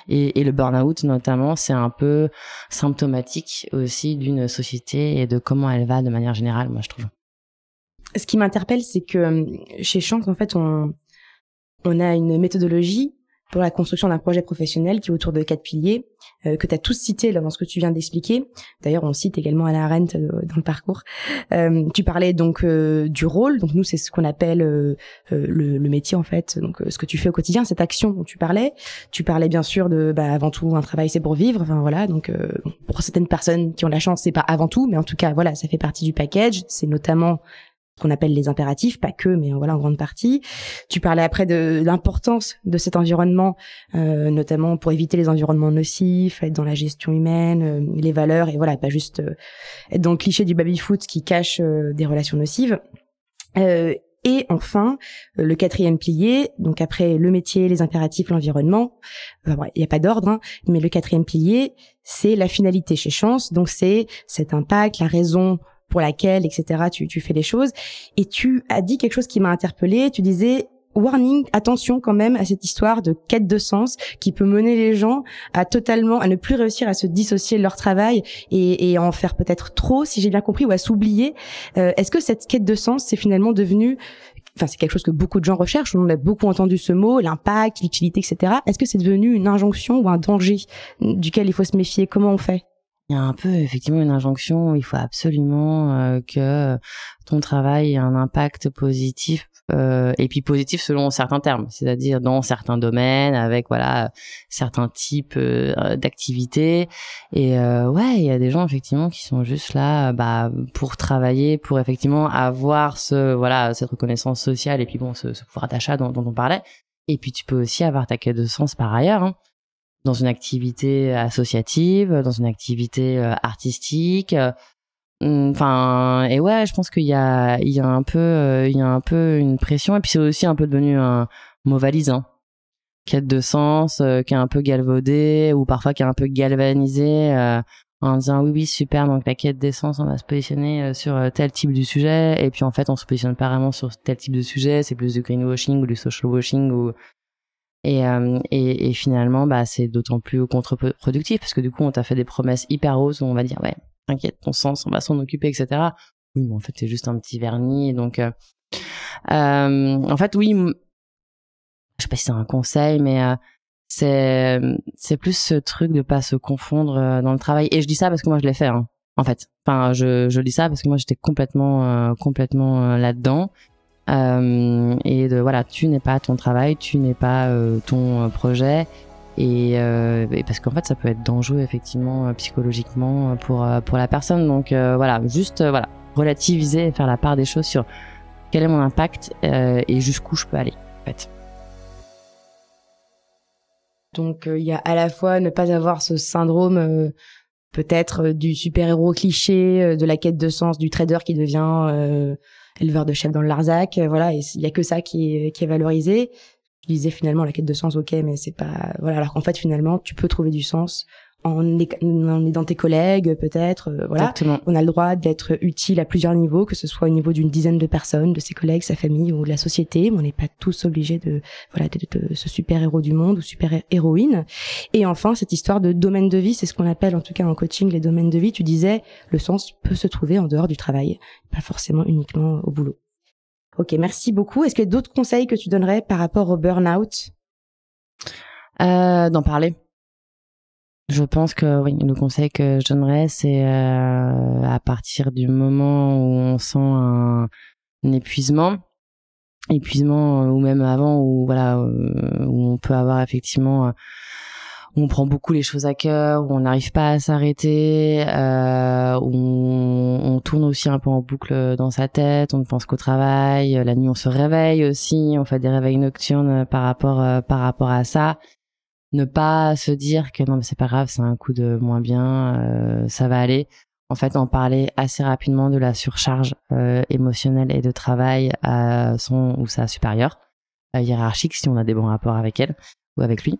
et le burn-out notamment, c'est un peu symptomatique aussi d'une société et de comment elle va de manière générale, moi je trouve. Ce qui m'interpelle, c'est que chez Chance, en fait, on a une méthodologie pour la construction d'un projet professionnel qui est autour de 4 piliers que tu as tous cités là dans ce que tu viens d'expliquer. D'ailleurs, on cite également Hannah Arendt dans le parcours. Tu parlais donc du rôle. Donc nous, c'est ce qu'on appelle le métier en fait. Donc ce que tu fais au quotidien, cette action dont tu parlais. Tu parlais bien sûr de avant tout un travail, c'est pour vivre. Enfin voilà. Donc pour certaines personnes qui ont la chance, c'est pas avant tout, mais en tout cas voilà, ça fait partie du package. C'est notamment qu'on appelle les impératifs, pas que, mais voilà en grande partie. Tu parlais après de l'importance de cet environnement, notamment pour éviter les environnements nocifs, être dans la gestion humaine, les valeurs, et voilà, pas juste être dans le cliché du baby-foot qui cache des relations nocives. Et enfin, le 4e pilier, donc après le métier, les impératifs, l'environnement, il n'y a pas d'ordre, hein, mais le 4e pilier, c'est la finalité chez Chance, donc c'est cet impact, la raison pour laquelle, etc., tu fais les choses. Et tu as dit quelque chose qui m'a interpellée. Tu disais, warning, attention quand même à cette histoire de quête de sens qui peut mener les gens à ne plus réussir à se dissocier de leur travail et à en faire peut-être trop, si j'ai bien compris, ou à s'oublier. Est-ce que cette quête de sens, c'est finalement devenu... Enfin, c'est quelque chose que beaucoup de gens recherchent. On a beaucoup entendu ce mot, l'impact, l'utilité, etc. Est-ce que c'est devenu une injonction ou un danger duquel il faut se méfier? Comment on fait? Il y a un peu effectivement une injonction, il faut absolument que ton travail ait un impact positif, et puis positif selon certains termes, c'est-à-dire dans certains domaines, avec voilà certains types d'activités. Et ouais, il y a des gens effectivement qui sont juste là pour travailler, pour effectivement avoir cette reconnaissance sociale et puis bon ce pouvoir d'achat dont on parlait. Et puis tu peux aussi avoir ta quête de sens par ailleurs, hein, dans une activité associative, dans une activité artistique. Enfin, et ouais, je pense qu'il y a un peu une pression, et puis c'est aussi un peu devenu un mot valise, hein. Quête de sens, qui est un peu galvaudé, ou parfois qui est un peu galvanisé, en disant oui super, donc la quête d'essence, on va se positionner sur tel type de sujet, et puis en fait on se positionne pas vraiment sur tel type de sujet, c'est plus du greenwashing ou du social washing ou... Et finalement c'est d'autant plus contre-productif parce que du coup on t'a fait des promesses hyper roses où on va dire ouais t'inquiète, ton sens on va s'en occuper, etc. Oui, mais en fait c'est juste un petit vernis. Donc en fait oui, je sais pas si c'est un conseil, mais c'est plus ce truc de pas se confondre dans le travail. Et je dis ça parce que moi je l'ai fait, hein, en fait. Enfin je dis ça parce que moi j'étais complètement là-dedans. Et voilà, tu n'es pas ton travail, tu n'es pas ton projet, et parce qu'en fait ça peut être dangereux effectivement psychologiquement pour la personne. Donc voilà, juste relativiser et faire la part des choses sur quel est mon impact et jusqu'où je peux aller en fait. Donc il y a à la fois ne pas avoir ce syndrome peut-être du super-héros cliché, de la quête de sens du trader qui devient éleveur de chèvres dans le Larzac, voilà, et il y a que ça qui est valorisé. Je disais finalement la quête de sens, ok, mais c'est pas, voilà, alors qu'en fait finalement tu peux trouver du sens en aidant tes collègues peut-être, voilà. Exactement. On a le droit d'être utile à plusieurs niveaux, que ce soit au niveau d'une dizaine de personnes, de ses collègues, sa famille ou de la société, mais on n'est pas tous obligés de ce super héros du monde ou super héroïne. Et enfin cette histoire de domaine de vie, c'est ce qu'on appelle en tout cas en coaching les domaines de vie. Tu disais le sens peut se trouver en dehors du travail, pas forcément uniquement au boulot. Ok, merci beaucoup. Est-ce qu'il y a d'autres conseils que tu donnerais par rapport au burn-out? D'en parler. Je pense que oui, le conseil que je donnerais, c'est à partir du moment où on sent un épuisement ou même avant, où voilà, où on peut avoir effectivement, où on prend beaucoup les choses à cœur, où on n'arrive pas à s'arrêter, où on tourne aussi un peu en boucle dans sa tête, on ne pense qu'au travail, la nuit on se réveille aussi, on fait des réveils nocturnes par rapport à ça. Ne pas se dire que non mais c'est pas grave, c'est un coup de moins bien, ça va aller. En fait, en parler assez rapidement de la surcharge émotionnelle et de travail à son ou sa supérieure hiérarchique, si on a des bons rapports avec elle ou avec lui.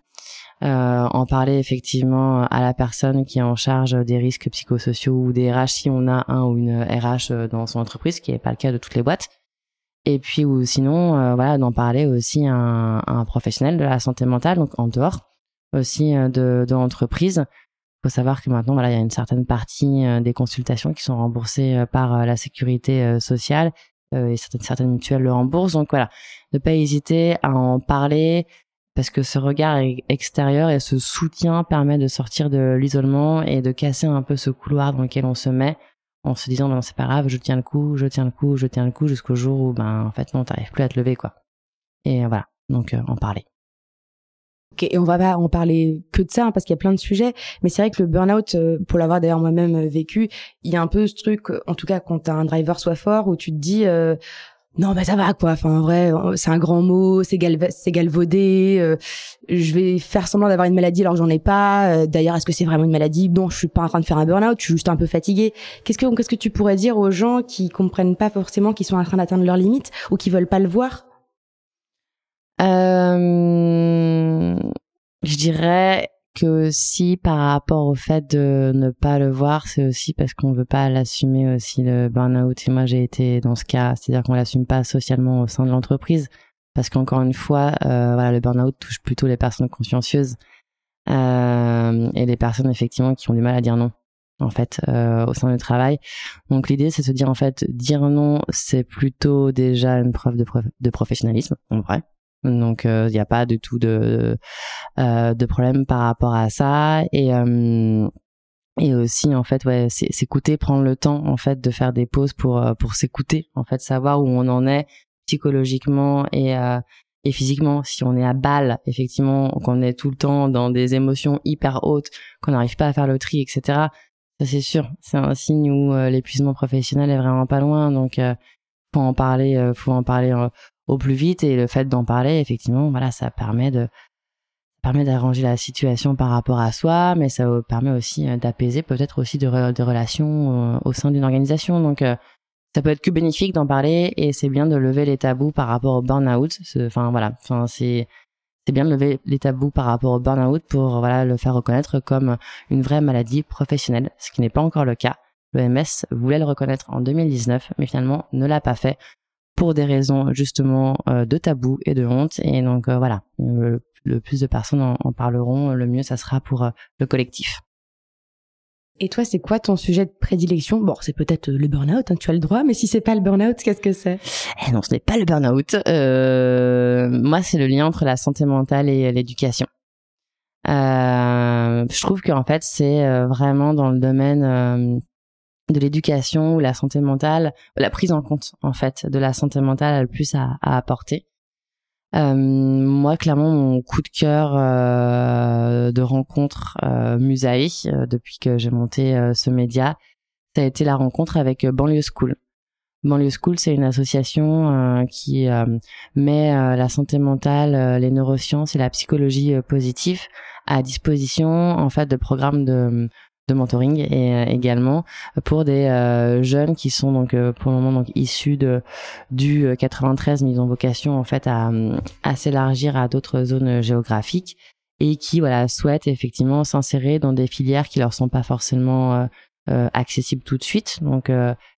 En parler effectivement à la personne qui est en charge des risques psychosociaux ou des RH si on a un ou une RH dans son entreprise, ce qui n'est pas le cas de toutes les boîtes. Et puis ou sinon, voilà, d'en parler aussi à un professionnel de la santé mentale, donc en dehors aussi de l'entreprise. Il faut savoir que maintenant, voilà, il y a une certaine partie des consultations qui sont remboursées par la sécurité sociale et certaines mutuelles le remboursent. Donc voilà, ne pas hésiter à en parler parce que ce regard extérieur et ce soutien permet de sortir de l'isolement et de casser un peu ce couloir dans lequel on se met en se disant non c'est pas grave, je tiens le coup jusqu'au jour où en fait non, t'arrives plus à te lever quoi. Et voilà, donc en parler. Ok, et on va pas en parler que de ça parce qu'il y a plein de sujets, mais c'est vrai que le burn-out, pour l'avoir d'ailleurs moi-même vécu, il y a un peu ce truc, en tout cas quand t'as un driver soit fort, où tu te dis non ça va quoi, enfin en vrai c'est un grand mot, c'est galvaudé, je vais faire semblant d'avoir une maladie alors que j'en ai pas, d'ailleurs est-ce que c'est vraiment une maladie? Non, je suis pas en train de faire un burn-out, je suis juste un peu fatiguée. Qu'est-ce que tu pourrais dire aux gens qui comprennent pas forcément qu'ils sont en train d'atteindre leurs limites ou qui veulent pas le voir? Je dirais que aussi par rapport au fait de ne pas le voir, c'est aussi parce qu'on veut pas l'assumer aussi le burn-out. Et moi, j'ai été dans ce cas, c'est-à-dire qu'on l'assume pas socialement au sein de l'entreprise, parce qu'encore une fois, voilà, le burn-out touche plutôt les personnes consciencieuses et les personnes effectivement qui ont du mal à dire non. En fait, au sein du travail. Donc l'idée, c'est de se dire en fait, dire non, c'est plutôt déjà une preuve de professionnalisme, en vrai. Donc il n'y a pas du tout de problème par rapport à ça et aussi en fait ouais c'est s'écouter, prendre le temps en fait de faire des pauses pour s'écouter, en fait savoir où on en est psychologiquement et physiquement. Si on est à balle effectivement, qu'on est tout le temps dans des émotions hyper hautes, qu'on n'arrive pas à faire le tri, etc., ça c'est sûr, c'est un signe où l'épuisement professionnel est vraiment pas loin. Donc faut en parler au plus vite, et le fait d'en parler effectivement, voilà, ça permet d'arranger la situation par rapport à soi, mais ça permet aussi d'apaiser peut-être aussi de relations au sein d'une organisation. Donc ça peut être que bénéfique d'en parler, et c'est bien de lever les tabous par rapport au burn-out. C'est bien de lever les tabous par rapport au burn-out pour voilà le faire reconnaître comme une vraie maladie professionnelle, ce qui n'est pas encore le cas. L'OMS voulait le reconnaître en 2019, mais finalement ne l'a pas fait pour des raisons justement de tabou et de honte. Et donc voilà, le plus de personnes en parleront, le mieux ça sera pour le collectif. Et toi, c'est quoi ton sujet de prédilection? Bon, c'est peut-être le burn-out, hein, tu as le droit, mais si c'est pas le burn-out, qu'est-ce que c'est? Non, ce n'est pas le burn-out. Moi, c'est le lien entre la santé mentale et l'éducation. Je trouve qu'en fait, c'est vraiment dans le domaine de l'éducation ou la santé mentale, la prise en compte en fait de la santé mentale a le plus à apporter. Moi, clairement, mon coup de cœur de rencontre Musae, depuis que j'ai monté ce média, ça a été la rencontre avec Banlieue School. Banlieue School, c'est une association qui met la santé mentale, les neurosciences et la psychologie positive à disposition en fait de programmes de mentoring et également pour des jeunes qui sont donc pour le moment donc issus du 93, mais ils ont vocation en fait à s'élargir à d'autres zones géographiques et qui voilà souhaitent effectivement s'insérer dans des filières qui leur sont pas forcément accessibles tout de suite, donc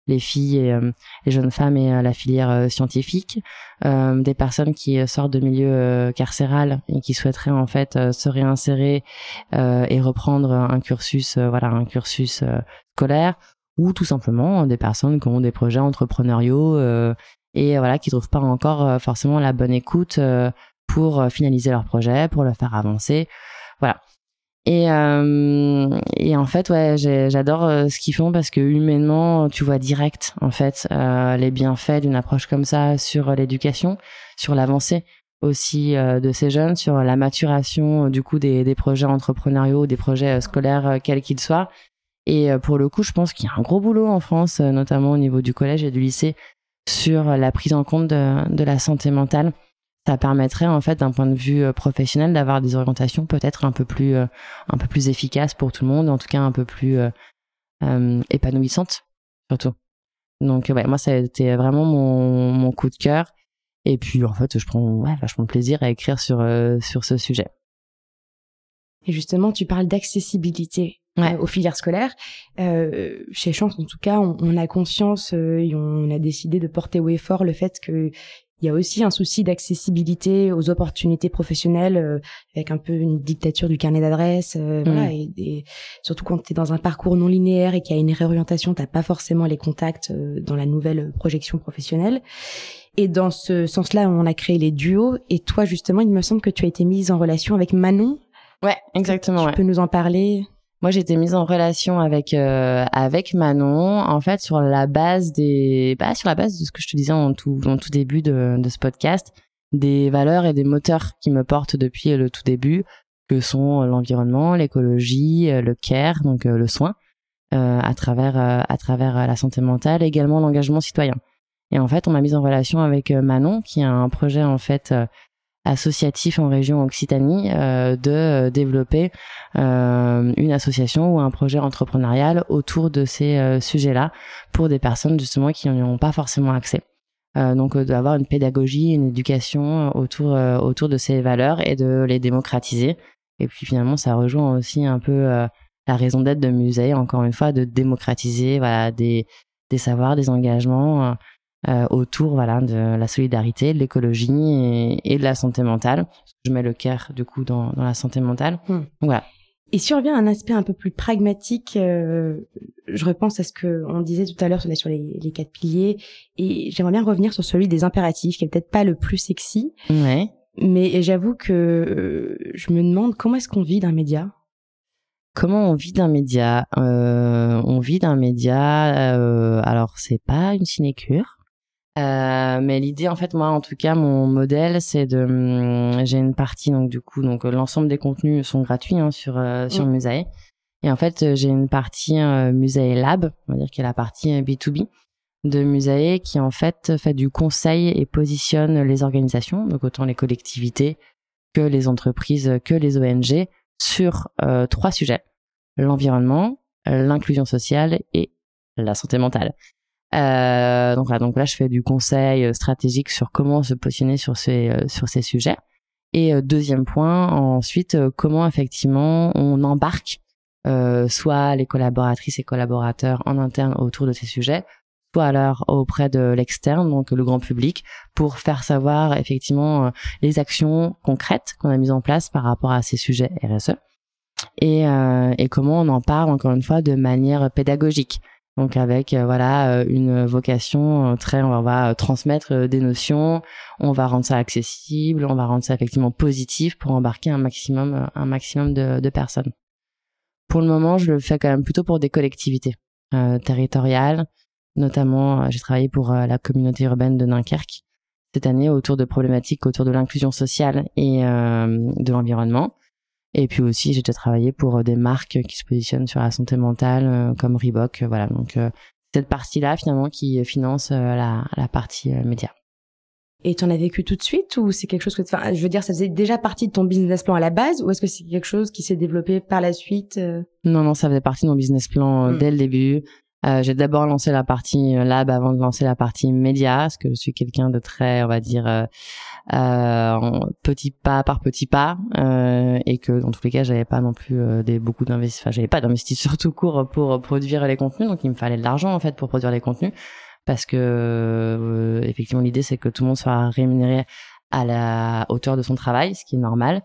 les filles et les jeunes femmes et la filière scientifique, des personnes qui sortent de milieu carcéral et qui souhaiteraient en fait se réinsérer et reprendre un cursus scolaire, ou tout simplement des personnes qui ont des projets entrepreneuriaux et voilà qui trouvent pas encore forcément la bonne écoute pour finaliser leur projet, pour le faire avancer, voilà. Et en fait ouais j'adore ce qu'ils font parce que humainement tu vois direct en fait les bienfaits d'une approche comme ça sur l'éducation, sur l'avancée aussi de ces jeunes, sur la maturation du coup des projets entrepreneuriaux, des projets scolaires quels qu'ils soient. Et pour le coup je pense qu'il y a un gros boulot en France, notamment au niveau du collège et du lycée, sur la prise en compte de la santé mentale. Ça permettrait en fait d'un point de vue professionnel d'avoir des orientations peut-être un peu plus efficaces pour tout le monde, en tout cas un peu plus épanouissantes surtout. Donc ouais, moi ça a été vraiment mon coup de cœur, et puis en fait je prends vachement de plaisir à écrire sur ce sujet. Et justement tu parles d'accessibilité aux filières scolaires. Chez Chance en tout cas on a conscience et on a décidé de porter haut et fort le fait que il y a aussi un souci d'accessibilité aux opportunités professionnelles, avec un peu une dictature du carnet d'adresses, voilà, et surtout quand tu es dans un parcours non linéaire et qu'il y a une réorientation, t'as pas forcément les contacts dans la nouvelle projection professionnelle. Et dans ce sens-là, on a créé les duos. Et toi, justement, il me semble que tu as été mise en relation avec Manon. Ouais, exactement. Tu peux nous en parler? Moi, j'ai été mise en relation avec Manon, en fait, sur la base de ce que je te disais en tout début de ce podcast, des valeurs et des moteurs qui me portent depuis le tout début, que sont l'environnement, l'écologie, le care, donc le soin, à travers la santé mentale, et également l'engagement citoyen. Et en fait, on m'a mise en relation avec Manon, qui a un projet en fait associatif en région Occitanie, de développer une association ou un projet entrepreneurial autour de ces sujets-là pour des personnes justement qui n'y ont pas forcément accès. Donc d'avoir une pédagogie, une éducation autour de ces valeurs et de les démocratiser. Et puis finalement, ça rejoint aussi un peu la raison d'être de Musée, encore une fois, de démocratiser voilà des savoirs, des engagements autour voilà de la solidarité, de l'écologie et de la santé mentale. Je mets le care du coup dans la santé mentale. Donc, voilà. Et si on revient à un aspect un peu plus pragmatique, je repense à ce que on disait tout à l'heure sur les 4 piliers, et j'aimerais bien revenir sur celui des impératifs, qui est peut-être pas le plus sexy. Ouais. Mais j'avoue que je me demande comment est-ce qu'on vit d'un média. Comment on vit d'un média? On vit d'un média. Alors c'est pas une sinécure. Mais l'idée en fait moi en tout cas mon modèle c'est j'ai une partie donc l'ensemble des contenus sont gratuits sur Musée, et en fait j'ai une partie Musée Lab, on va dire qu'il y a la partie B2B de Musée qui en fait du conseil et positionne les organisations, donc autant les collectivités que les entreprises que les ONG, sur 3 sujets: l'environnement, l'inclusion sociale et la santé mentale. Donc là je fais du conseil stratégique sur comment se positionner sur ces sujets, et deuxième point ensuite comment effectivement on embarque soit les collaboratrices et collaborateurs en interne autour de ces sujets, soit alors auprès de l'externe, donc le grand public, pour faire savoir effectivement les actions concrètes qu'on a mises en place par rapport à ces sujets RSE, et comment on en parle encore une fois de manière pédagogique. Donc avec une vocation on va transmettre des notions, on va rendre ça accessible, on va rendre ça effectivement positif pour embarquer un maximum de personnes. Pour le moment, je le fais quand même plutôt pour des collectivités territoriales, notamment j'ai travaillé pour la communauté urbaine de Dunkerque cette année autour de problématiques autour de l'inclusion sociale et de l'environnement. Et puis aussi, j'ai déjà travaillé pour des marques qui se positionnent sur la santé mentale, comme Reebok. Voilà, donc cette partie-là finalement qui finance la partie média. Et tu en as vécu tout de suite ou c'est quelque chose que je veux dire, ça faisait déjà partie de ton business plan à la base ou est-ce que c'est quelque chose qui s'est développé par la suite? Non, ça faisait partie de mon business plan dès le début. J'ai d'abord lancé la partie lab avant de lancer la partie média, parce que je suis quelqu'un de très, on va dire, petit pas par petit pas, et que dans tous les cas, j'avais pas non plus beaucoup d'investisseurs, j'avais pas d'investisseurs tout court pour produire les contenus, donc il me fallait de l'argent en fait pour produire les contenus, parce que effectivement l'idée c'est que tout le monde soit rémunéré à la hauteur de son travail, ce qui est normal.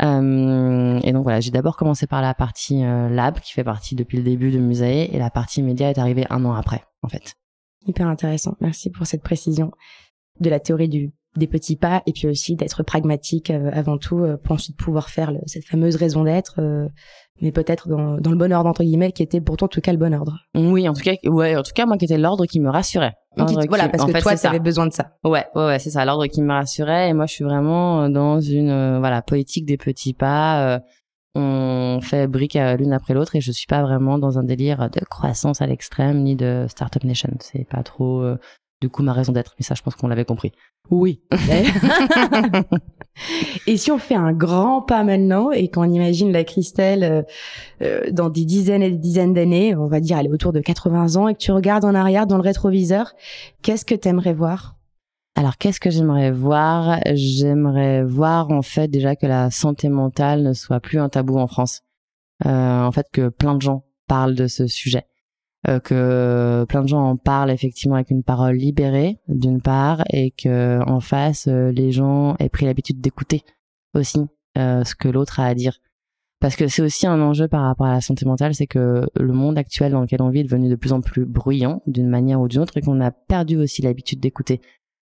Et donc voilà, j'ai d'abord commencé par la partie lab qui fait partie depuis le début de Musae et la partie média est arrivée 1 an après en fait. Hyper intéressant, merci pour cette précision de la théorie des petits pas et puis aussi d'être pragmatique avant tout pour ensuite pouvoir faire cette fameuse raison d'être, mais peut-être dans le bon ordre entre guillemets qui était pour toi en tout cas le bon ordre. Oui, en tout cas moi qui était l'ordre qui me rassurait. Voilà, parce que toi, tu avais besoin de ça. Ouais, c'est ça, l'ordre qui me rassurait. Et moi, je suis vraiment dans une politique des petits pas. On fait briques l'une après l'autre, et je suis pas vraiment dans un délire de croissance à l'extrême ni de startup nation. C'est pas trop du coup ma raison d'être. Mais ça, je pense qu'on l'avait compris. Oui. Et si on fait un grand pas maintenant et qu'on imagine la Christelle dans des dizaines et des dizaines d'années, on va dire elle est autour de 80 ans, et que tu regardes en arrière dans le rétroviseur, qu'est-ce que t'aimerais voir? Alors, qu'est-ce que j'aimerais voir? J'aimerais voir en fait déjà que la santé mentale ne soit plus un tabou en France. En fait, que plein de gens parlent de ce sujet. Que plein de gens en parlent effectivement avec une parole libérée d'une part, et que en face les gens aient pris l'habitude d'écouter aussi ce que l'autre a à dire, parce que c'est aussi un enjeu par rapport à la santé mentale, c'est que le monde actuel dans lequel on vit est devenu de plus en plus bruyant d'une manière ou d'une autre et qu'on a perdu aussi l'habitude d'écouter.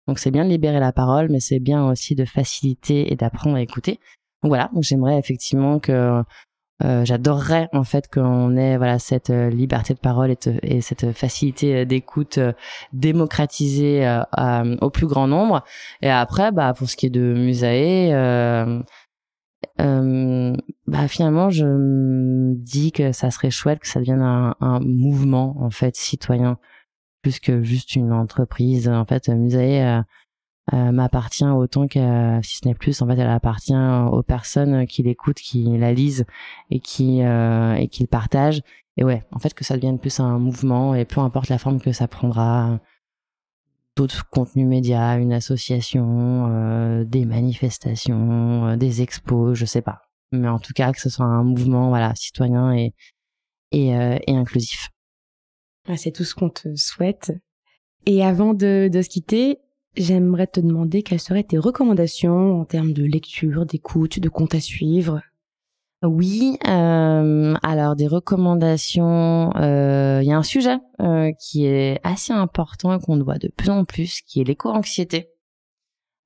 Donc c'est bien de libérer la parole, mais c'est bien aussi de faciliter et d'apprendre à écouter. Donc voilà, donc j'aimerais effectivement que j'adorerais en fait qu'on ait cette liberté de parole et cette facilité d'écoute démocratisée au plus grand nombre. Et après, pour ce qui est de Musae, finalement, je me dis que ça serait chouette que ça devienne un mouvement en fait citoyen plus que juste une entreprise. En fait, Musae m'appartient autant que, si ce n'est plus, en fait, elle appartient aux personnes qui l'écoutent, qui la lisent et qui le partagent. Et ouais, en fait, que ça devienne plus un mouvement, et peu importe la forme que ça prendra, d'autres contenus médias, une association, des manifestations, des expos, je sais pas. Mais en tout cas, que ce soit un mouvement, citoyen et inclusif. C'est tout ce qu'on te souhaite. Et avant de se quitter, j'aimerais te demander quelles seraient tes recommandations en termes de lecture, d'écoute, de comptes à suivre. Oui, alors des recommandations, il y a un sujet qui est assez important et qu'on voit de plus en plus, qui est l'éco-anxiété.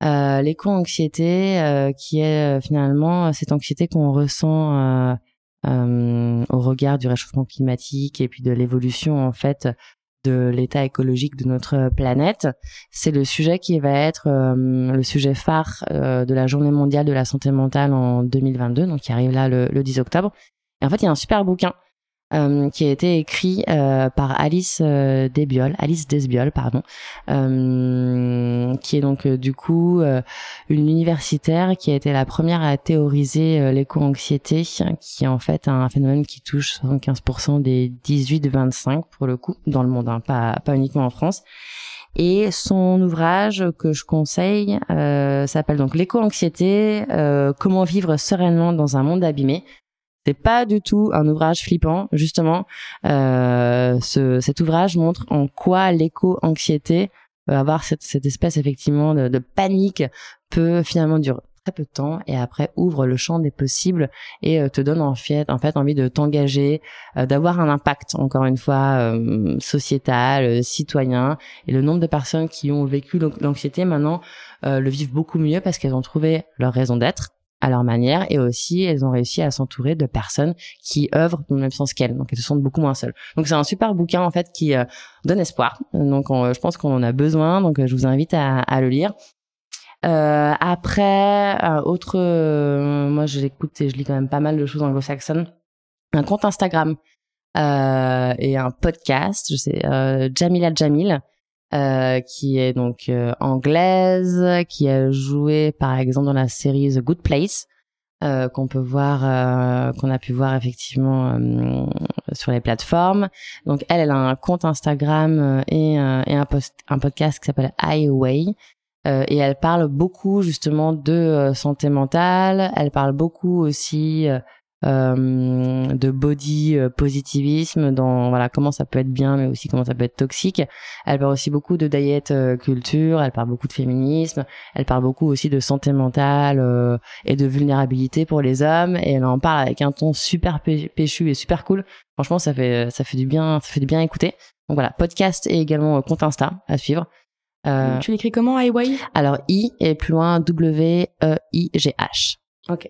L'éco-anxiété qui est finalement cette anxiété qu'on ressent au regard du réchauffement climatique et puis de l'évolution en fait de l'état écologique de notre planète. C'est le sujet qui va être le sujet phare de la Journée mondiale de la santé mentale en 2022, donc qui arrive là le 10 octobre. Et en fait, il y a un super bouquin qui a été écrit par Alice Desbiol, qui est donc du coup une universitaire qui a été la première à théoriser l'éco-anxiété, qui est en fait un phénomène qui touche 75% des 18-25 pour le coup dans le monde, pas uniquement en France. Et son ouvrage que je conseille s'appelle donc l'éco-anxiété, comment vivre sereinement dans un monde abîmé. C'est pas du tout un ouvrage flippant, justement. Cet ouvrage montre en quoi l'éco-anxiété, avoir cette espèce effectivement de panique, peut finalement durer très peu de temps et après ouvre le champ des possibles et te donne en fait envie de t'engager, d'avoir un impact, encore une fois, sociétal, citoyen. Et le nombre de personnes qui ont vécu l'anxiété maintenant le vivent beaucoup mieux parce qu'elles ont trouvé leur raison d'être à leur manière, et aussi elles ont réussi à s'entourer de personnes qui œuvrent dans le même sens qu'elles, donc elles se sentent beaucoup moins seules. Donc c'est un super bouquin en fait qui donne espoir, donc je pense qu'on en a besoin, donc je vous invite à le lire. Après moi je l'écoute et je lis quand même pas mal de choses anglo-saxonnes. Un compte Instagram et un podcast, Jamila Jamil, qui est donc anglaise, qui a joué par exemple dans la série The Good Place, qu'on a pu voir effectivement sur les plateformes. Donc elle a un compte Instagram et un podcast qui s'appelle Highway. Et elle parle beaucoup justement de santé mentale. Elle parle beaucoup aussi de body positivisme, dans comment ça peut être bien, mais aussi comment ça peut être toxique. Elle parle aussi beaucoup de diet culture. Elle parle beaucoup de féminisme. Elle parle beaucoup aussi de santé mentale et de vulnérabilité pour les hommes. Et elle en parle avec un ton super péchu et super cool. Franchement, ça fait du bien écouter. Donc voilà, podcast et également compte Insta à suivre. Tu l'écris comment, Highway? Alors I et plus loin W-E-I-G-H. Ok.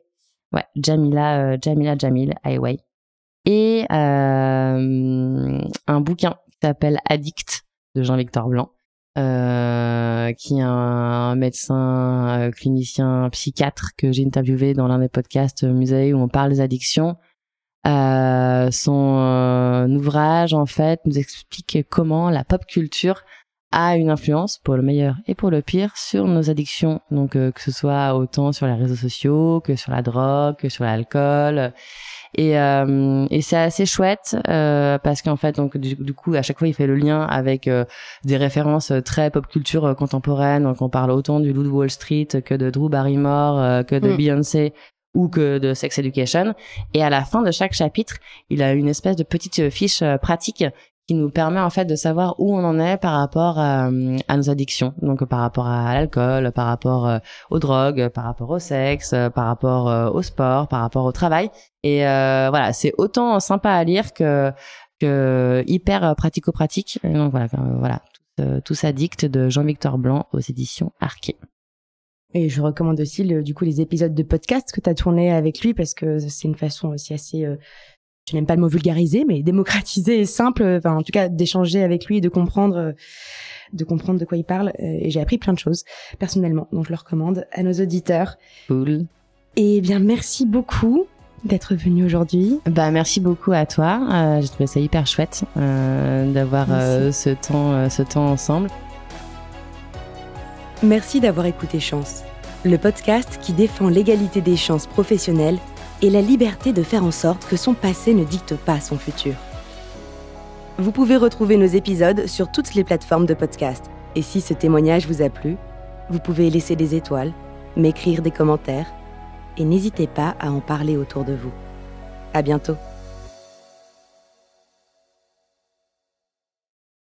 Ouais, Jamila Jamil, Highway. Et un bouquin qui s'appelle Addict de Jean-Victor Blanc, qui est un médecin clinicien psychiatre que j'ai interviewé dans l'un des podcasts Musae où on parle des addictions. Son ouvrage en fait nous explique comment la pop culture a une influence, pour le meilleur et pour le pire, sur nos addictions. Donc que ce soit autant sur les réseaux sociaux que sur la drogue, que sur l'alcool. Et c'est assez chouette parce qu'en fait donc du coup à chaque fois il fait le lien avec des références très pop culture contemporaine. Donc on parle autant du Loup de Wall Street que de Drew Barrymore, que de Beyoncé ou que de Sex Education. Et à la fin de chaque chapitre, il a une espèce de petite fiche pratique qui nous permet en fait de savoir où on en est par rapport à nos addictions. Donc par rapport à l'alcool, par rapport aux drogues, par rapport au sexe, par rapport au sport, par rapport au travail. Et voilà, c'est autant sympa à lire que hyper pratico-pratique. Et donc voilà, Tous Addicts de Jean-Victor Blanc aux éditions Arquet. Et je recommande aussi du coup les épisodes de podcast que tu as tourné avec lui parce que c'est une façon aussi assez je n'aime pas le mot vulgariser, mais démocratiser et simple, enfin en tout cas d'échanger avec lui et de comprendre de quoi il parle. Et j'ai appris plein de choses personnellement, donc je le recommande à nos auditeurs. Cool. Et bien merci beaucoup d'être venu aujourd'hui. Bah merci beaucoup à toi. J'ai trouvé ça hyper chouette d'avoir ce temps ensemble. Merci d'avoir écouté Chance, le podcast qui défend l'égalité des chances professionnelles et la liberté de faire en sorte que son passé ne dicte pas son futur. Vous pouvez retrouver nos épisodes sur toutes les plateformes de podcast. Et si ce témoignage vous a plu, vous pouvez laisser des étoiles, m'écrire des commentaires et n'hésitez pas à en parler autour de vous. À bientôt.